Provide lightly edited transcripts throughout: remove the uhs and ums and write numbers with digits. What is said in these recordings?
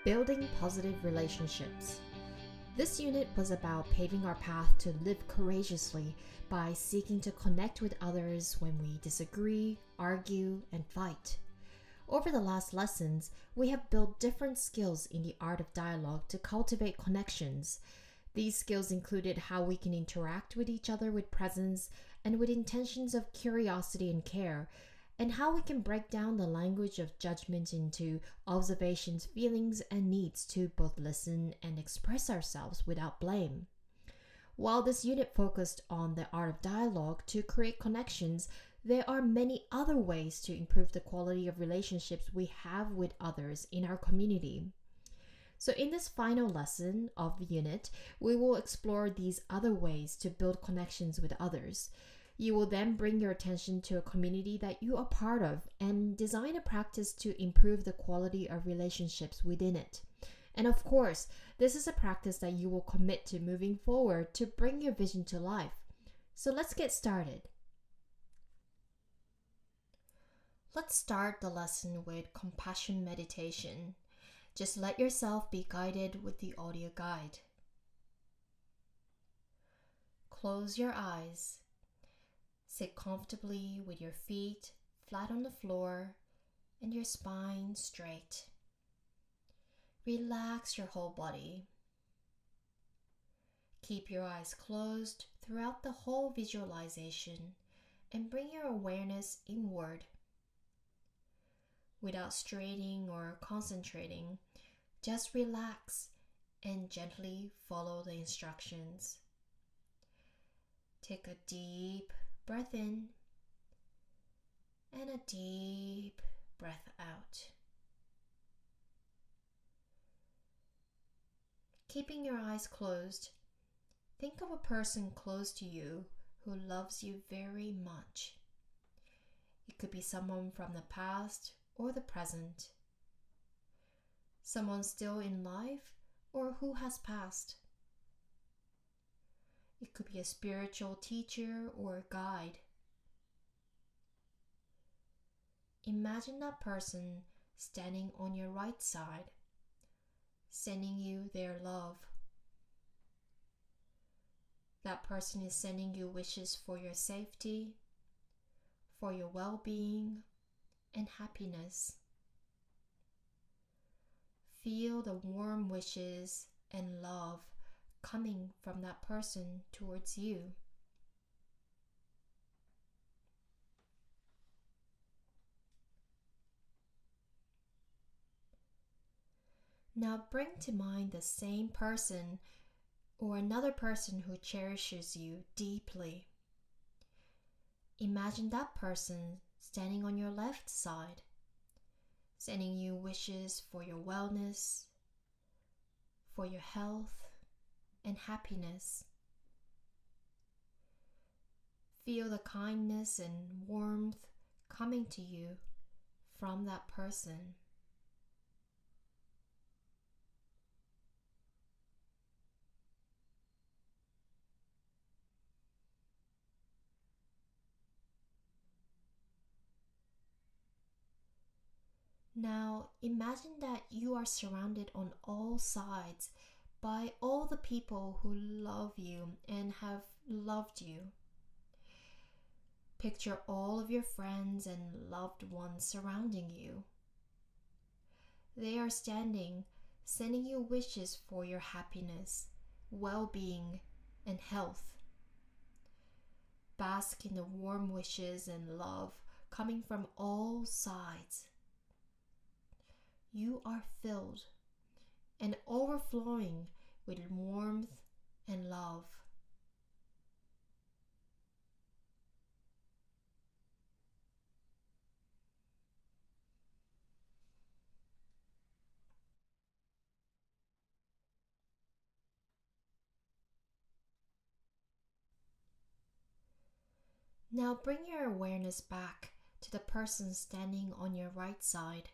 Building positive relationships. This unit was about paving our path to live courageously by seeking to connect with others when we disagree, argue, and fight. Over the last lessons, we have built different skills in the art of dialogue to cultivate connections. These skills included how we can interact with each other with presence and with intentions of curiosity and care, and how we can break down the language of judgment into observations, feelings, and needs to both listen and express ourselves without blame. While this unit focused on the art of dialogue to create connections, there are many other ways to improve the quality of relationships we have with others in our community. So, in this final lesson of the unit, we will explore these other ways to build connections with others. You will then bring your attention to a community that you are part of and design a practice to improve the quality of relationships within it. And of course, this is a practice that you will commit to moving forward to bring your vision to life. So let's get started. Let's start the lesson with compassion meditation. Just let yourself be guided with the audio guide. Close your eyes. Sit comfortably with your feet flat on the floor and your spine straight. Relax your whole body. Keep your eyes closed throughout the whole visualization and bring your awareness inward. Without straining or concentrating, just relax and gently follow the instructions. Take a deep breath in and a deep breath out. Keeping your eyes closed, think of a person close to you who loves you very much. It could be someone from the past or the present, someone still in life or who has passed. It could be a spiritual teacher or a guide. Imagine that person standing on your right side, sending you their love. That person is sending you wishes for your safety, for your well-being, and happiness. Feel the warm wishes and love coming from that person towards you. Now bring to mind the same person or another person who cherishes you deeply. Imagine that person standing on your left side, sending you wishes for your wellness, for your health, and happiness. Feel the kindness and warmth coming to you from that person. Now imagine that you are surrounded on all sides by all the people who love you and have loved you. Picture all of your friends and loved ones surrounding you. They are standing, sending you wishes for your happiness, well-being, and health. Bask in the warm wishes and love coming from all sides. You are filled and overflowing with warmth and love. Now bring your awareness back to the person standing on your right side.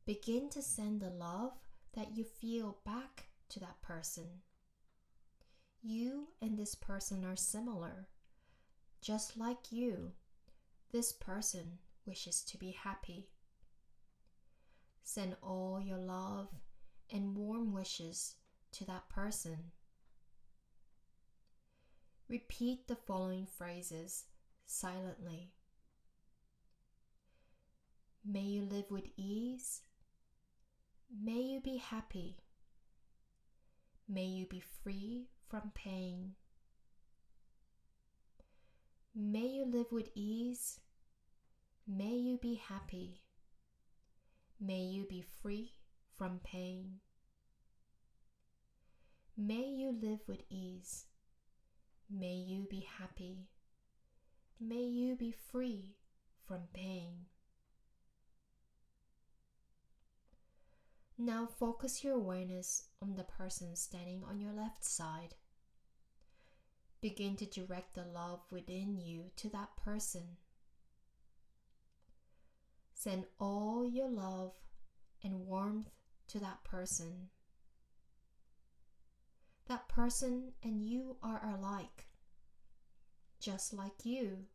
Begin to send the love that you feel back to that person. You and this person are similar. Just like you, this person wishes to be happy. Send all your love and warm wishes to that person. Repeat the following phrases silently. May you live with ease. May you be happy. May you be free from pain. May you live with ease. May you be happy. May you be free from pain. May you live with ease. May you be happy. May you be free from pain. Now focus your awareness on the person standing on your left side. Begin to direct the love within you to that person. Send all your love and warmth to that person. That person and you are alike. Just like you,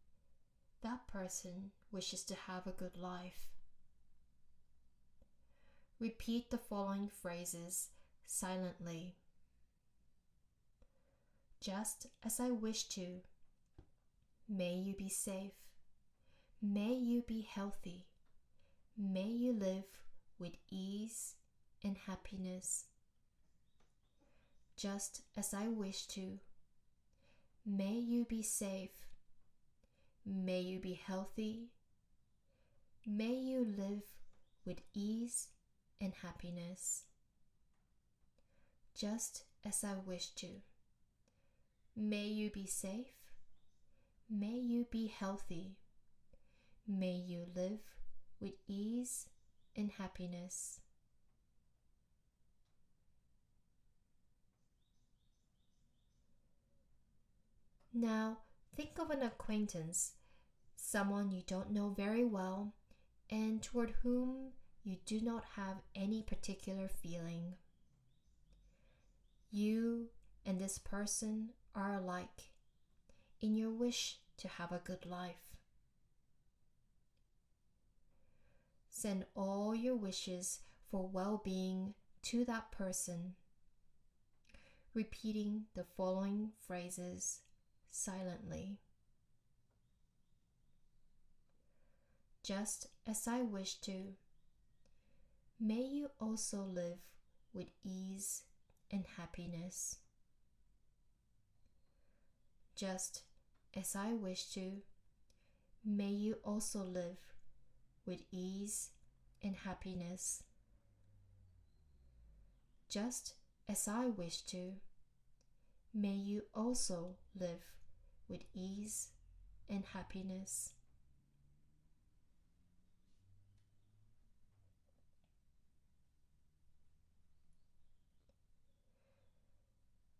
that person wishes to have a good life. Repeat the following phrases silently. Just as I wish to. May you be safe. May you be healthy. May you live with ease and happiness. Just as I wish to. May you be safe. May you be healthy. May you live with ease and happiness. Just as I wish to. May you be safe. May you be healthy. May you live with ease and happiness. Now, think of an acquaintance, someone you don't know very well, and toward whom you do not have any particular feeling. You and this person are alike in your wish to have a good life. Send all your wishes for well-being to that person, repeating the following phrases silently. Just as I wish to. May you also live with ease and happiness. Just as I wish to. May you also live with ease and happiness. Just as I wish to. May you also live with ease and happiness.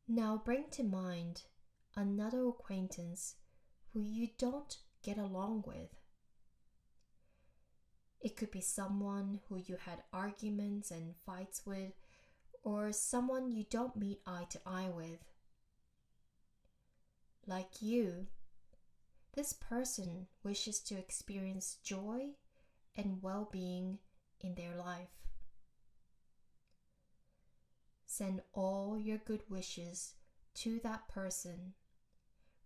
Now bring to mind another acquaintance who you don't get along with. It could be someone who you had arguments and fights with, or someone you don't meet eye to eye with. Like you, this person wishes to experience joy and well-being in their life. Send all your good wishes to that person,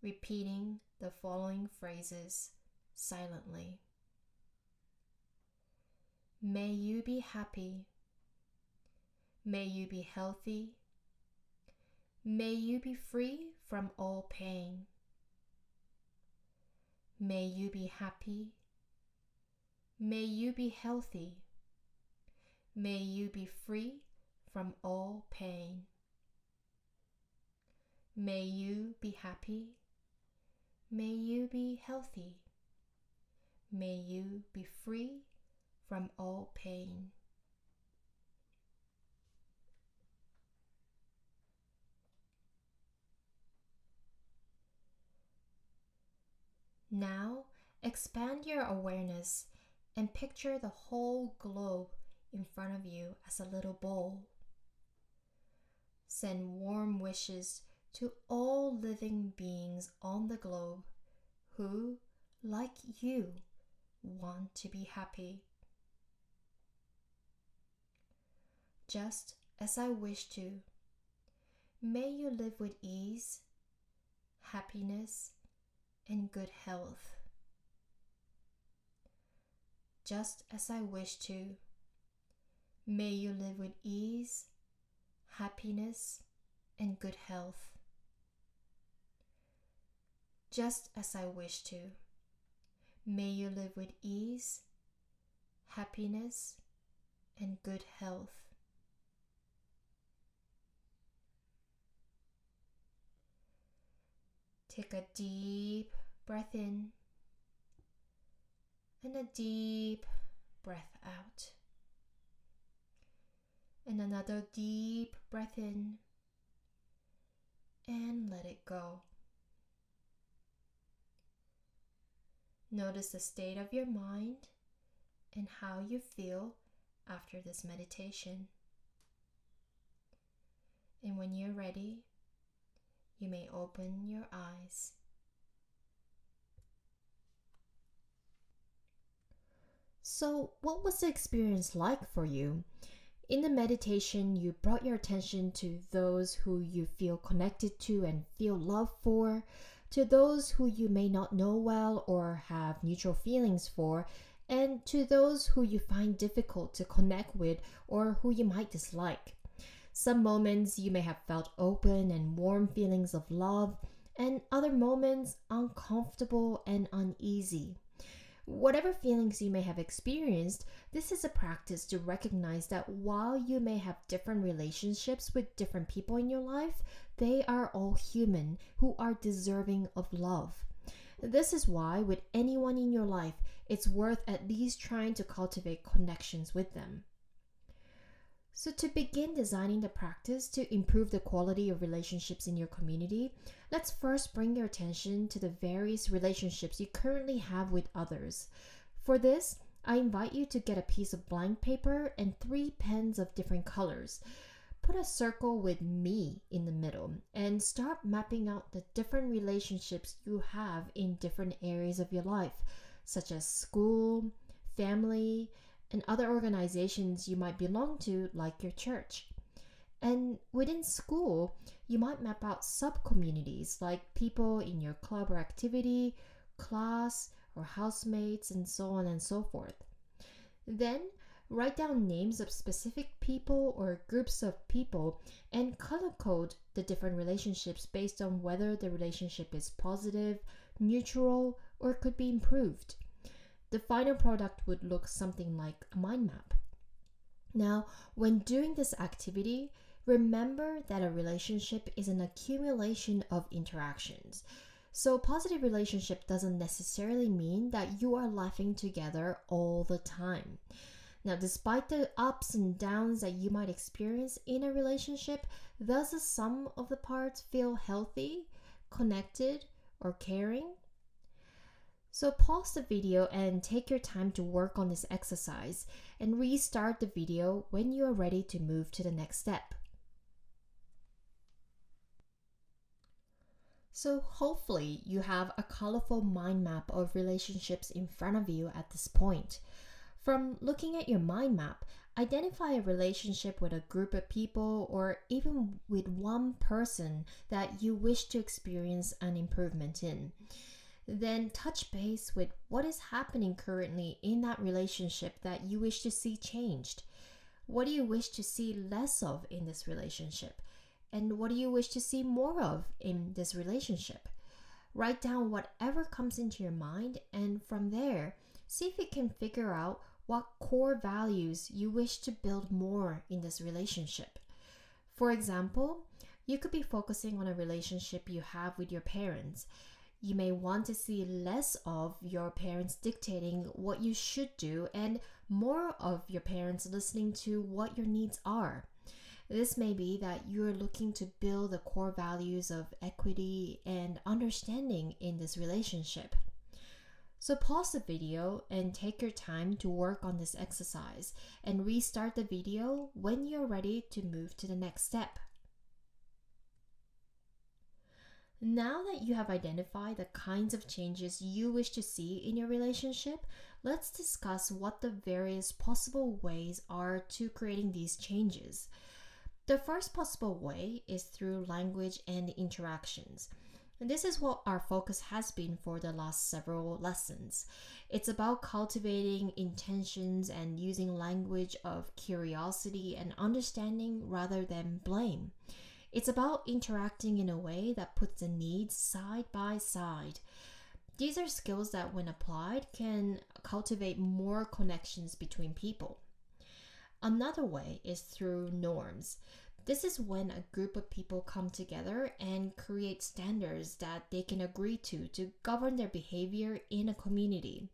repeating the following phrases silently. May you be happy. May you be healthy. May you be free from all pain. May you be happy. May you be healthy. May you be free from all pain. May you be happy. May you be healthy. May you be free from all pain. Now, expand your awareness and picture the whole globe in front of you as a little bowl. Send warm wishes to all living beings on the globe who, like you, want to be happy. just as I wish to. May you live with ease, happiness, and good health. Just as I wish to. May you live with ease, happiness, and good health. Just as I wish to. May you live with ease, happiness, and good health. Take a deep breath in and a deep breath out. And another deep breath in and let it go. Notice the state of your mind and how you feel after this meditation. And when you're ready, you may open your eyes. So, what was the experience like for you? In the meditation, you brought your attention to those who you feel connected to and feel love for, to those who you may not know well or have neutral feelings for, and to those who you find difficult to connect with or who you might dislike. Some moments you may have felt open and warm feelings of love, and other moments uncomfortable and uneasy. Whatever feelings you may have experienced, this is a practice to recognize that while you may have different relationships with different people in your life, they are all human who are deserving of love. This is why with anyone in your life, it's worth at least trying to cultivate connections with them. So to begin designing the practice to improve the quality of relationships in your community, let's first bring your attention to the various relationships you currently have with others. For this, I invite you to get a piece of blank paper and 3 pens of different colors. Put a circle with me in the middle and start mapping out the different relationships you have in different areas of your life, such as school, family, and other organizations you might belong to, like your church. And within school, you might map out sub-communities like people in your club or activity, class, or housemates, and so on and so forth. Then, write down names of specific people or groups of people and color code the different relationships based on whether the relationship is positive, neutral, or could be improved. The final product would look something like a mind map. Now, when doing this activity, remember that a relationship is an accumulation of interactions. So positive relationship doesn't necessarily mean that you are laughing together all the time. Now, despite the ups and downs that you might experience in a relationship, does the sum of the parts feel healthy, connected, or caring? So pause the video and take your time to work on this exercise and restart the video when you are ready to move to the next step. So hopefully you have a colorful mind map of relationships in front of you at this point. From looking at your mind map, identify a relationship with a group of people or even with one person that you wish to experience an improvement in. Then touch base with what is happening currently in that relationship that you wish to see changed. What do you wish to see less of in this relationship? And what do you wish to see more of in this relationship? Write down whatever comes into your mind, and from there, see if you can figure out what core values you wish to build more in this relationship. For example, you could be focusing on a relationship you have with your parents. You may want to see less of your parents dictating what you should do and more of your parents listening to what your needs are. This may be that you're looking to build the core values of equity and understanding in this relationship. So pause the video and take your time to work on this exercise and restart the video when you're ready to move to the next step. Now that you have identified the kinds of changes you wish to see in your relationship, let's discuss what the various possible ways are to creating these changes. The first possible way is through language and interactions. And this is what our focus has been for the last several lessons. It's about cultivating intentions and using language of curiosity and understanding rather than blame. It's about interacting in a way that puts the needs side by side. These are skills that, when applied, can cultivate more connections between people. Another way is through norms. This is when a group of people come together and create standards that they can agree to govern their behavior in a community.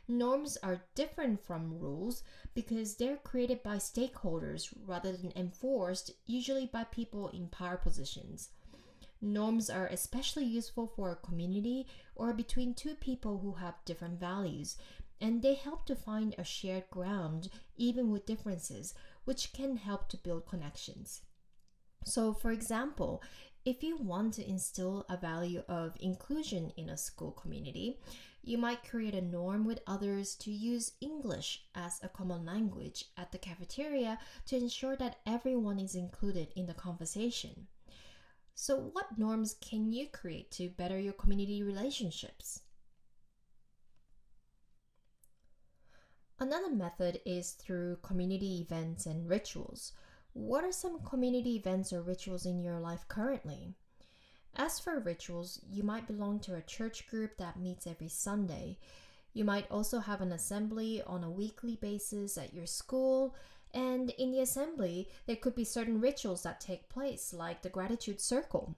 Norms are different from rules because they're created by stakeholders rather than enforced, usually by people in power positions. Norms are especially useful for a community or between two people who have different values, and they help to find a shared ground even with differences, which can help to build connections. So, for example, if you want to instill a value of inclusion in a school community, you might create a norm with others to use English as a common language at the cafeteria to ensure that everyone is included in the conversation. So, what norms can you create to better your community relationships? Another method is through community events and rituals. What are some community events or rituals in your life currently? As for rituals, you might belong to a church group that meets every Sunday. You might also have an assembly on a weekly basis at your school, and in the assembly, there could be certain rituals that take place, like the gratitude circle.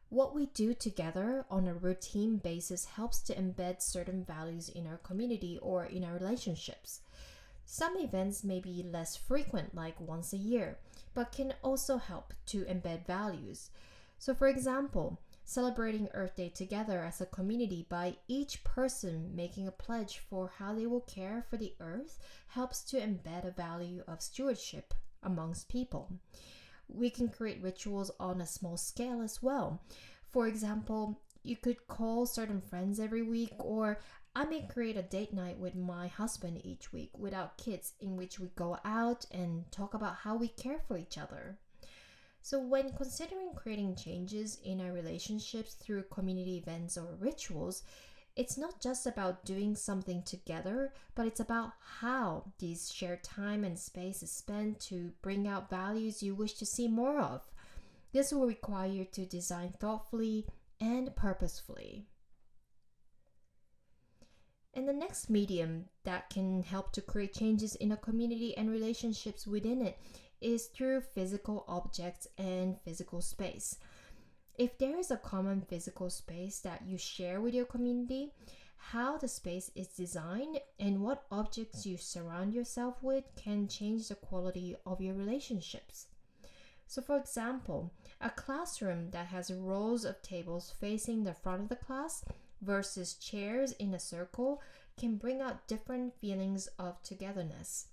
What we do together on a routine basis helps to embed certain values in our community or in our relationships. Some events may be less frequent, like once a year, but can also help to embed values. So, for example, celebrating Earth Day together as a community by each person making a pledge for how they will care for the Earth helps to embed a value of stewardship amongst people. We can create rituals on a small scale as well. For example, you could call certain friends every week, or I may create a date night with my husband each week without kids, in which we go out and talk about how we care for each other. So, when considering creating changes in our relationships through community events or rituals, it's not just about doing something together, but it's about how these shared time and space is spent to bring out values you wish to see more of. This will require you to design thoughtfully and purposefully. And the next medium that can help to create changes in a community and relationships within it is through physical objects and physical space. If there is a common physical space that you share with your community, how the space is designed and what objects you surround yourself with can change the quality of your relationships. So, for example, a classroom that has rows of tables facing the front of the class versus chairs in a circle can bring out different feelings of togetherness.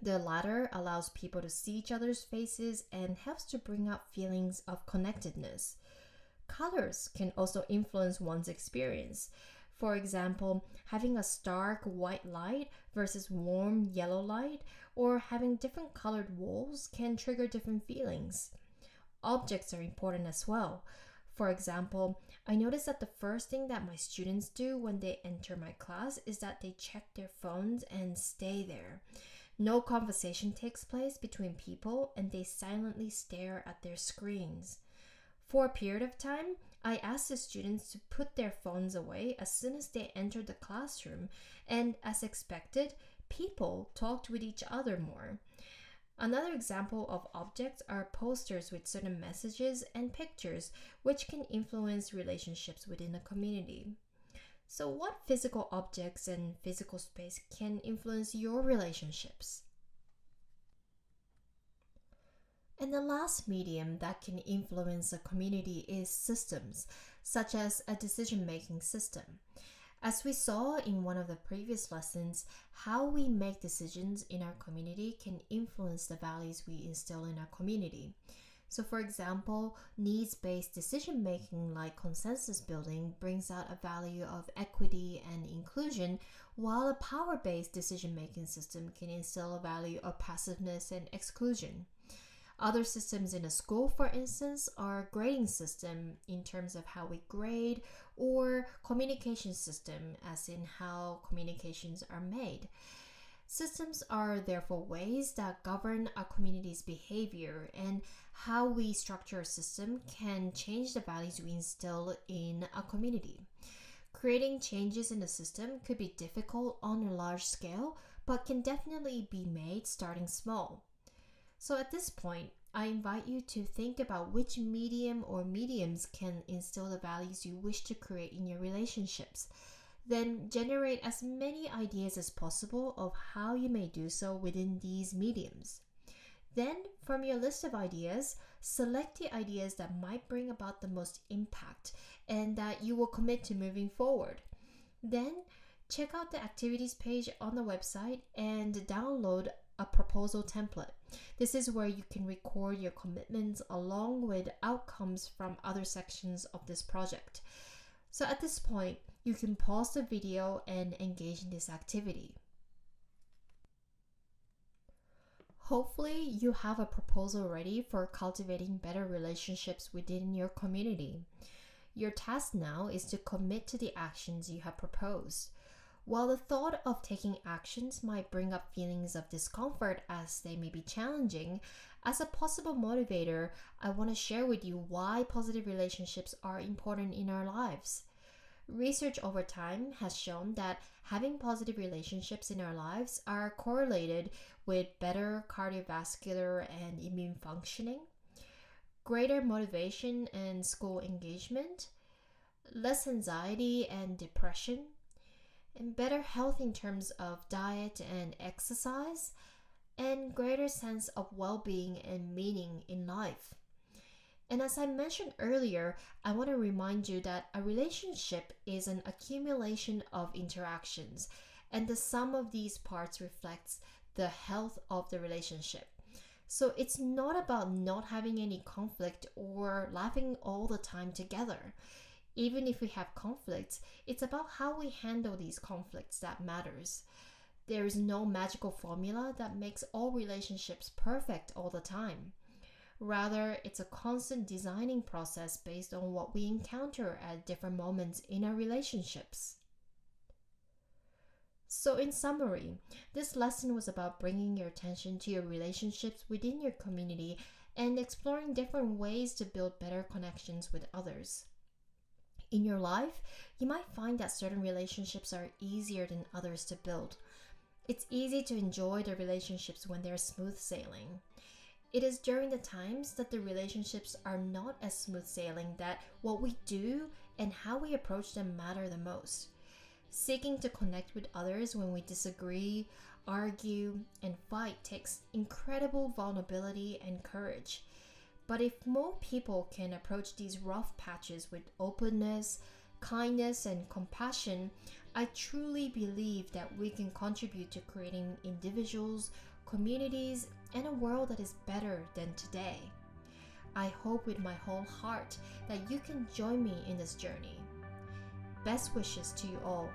The latter allows people to see each other's faces and helps to bring out feelings of connectedness. Colors can also influence one's experience. For example, having a stark white light versus warm yellow light, or having different colored walls can trigger different feelings. Objects are important as well. For example, I notice that the first thing that my students do when they enter my class is that they check their phones and stay there. No conversation takes place between people and they silently stare at their screens. For a period of time, I asked the students to put their phones away as soon as they entered the classroom, and as expected, people talked with each other more. Another example of objects are posters with certain messages and pictures, which can influence relationships within a community. So, what physical objects and physical space can influence your relationships? And the last medium that can influence a community is systems, such as a decision-making system. As we saw in one of the previous lessons, how we make decisions in our community can influence the values we instill in our community. So, for example, needs-based decision making like consensus building brings out a value of equity and inclusion, while a power-based decision making system can instill a value of passiveness and exclusion. Other systems in a school, for instance, are grading system in terms of how we grade, or communication system as in how communications are made. Systems are therefore ways that govern a community's behavior, and how we structure a system can change the values we instill in a community. Creating changes in a system could be difficult on a large scale, but can definitely be made starting small. So at this point, I invite you to think about which medium or mediums can instill the values you wish to create in your relationships. Then generate as many ideas as possible of how you may do so within these mediums. Then, from your list of ideas, select the ideas that might bring about the most impact and that you will commit to moving forward. Then, check out the activities page on the website and download a proposal template. This is where you can record your commitments along with outcomes from other sections of this project. So at this point, you can pause the video and engage in this activity. Hopefully, you have a proposal ready for cultivating better relationships within your community. Your task now is to commit to the actions you have proposed. While the thought of taking actions might bring up feelings of discomfort as they may be challenging, as a possible motivator, I want to share with you why positive relationships are important in our lives. Research over time has shown that having positive relationships in our lives are correlated with better cardiovascular and immune functioning, greater motivation and school engagement, less anxiety and depression, and better health in terms of diet and exercise, and greater sense of well-being and meaning in life. And as I mentioned earlier, I want to remind you that a relationship is an accumulation of interactions, and the sum of these parts reflects the health of the relationship. So it's not about not having any conflict or laughing all the time together. Even if we have conflicts, it's about how we handle these conflicts that matters. There is no magical formula that makes all relationships perfect all the time. Rather, it's a constant designing process based on what we encounter at different moments in our relationships. So in summary, this lesson was about bringing your attention to your relationships within your community and exploring different ways to build better connections with others. In your life, you might find that certain relationships are easier than others to build. It's easy to enjoy the relationships when they're smooth sailing. It is during the times that the relationships are not as smooth sailing that what we do and how we approach them matter the most. Seeking to connect with others when we disagree, argue, and fight takes incredible vulnerability and courage. But if more people can approach these rough patches with openness, kindness, and compassion, I truly believe that we can contribute to creating individuals, communities, and a world that is better than today. I hope with my whole heart that you can join me in this journey. Best wishes to you all.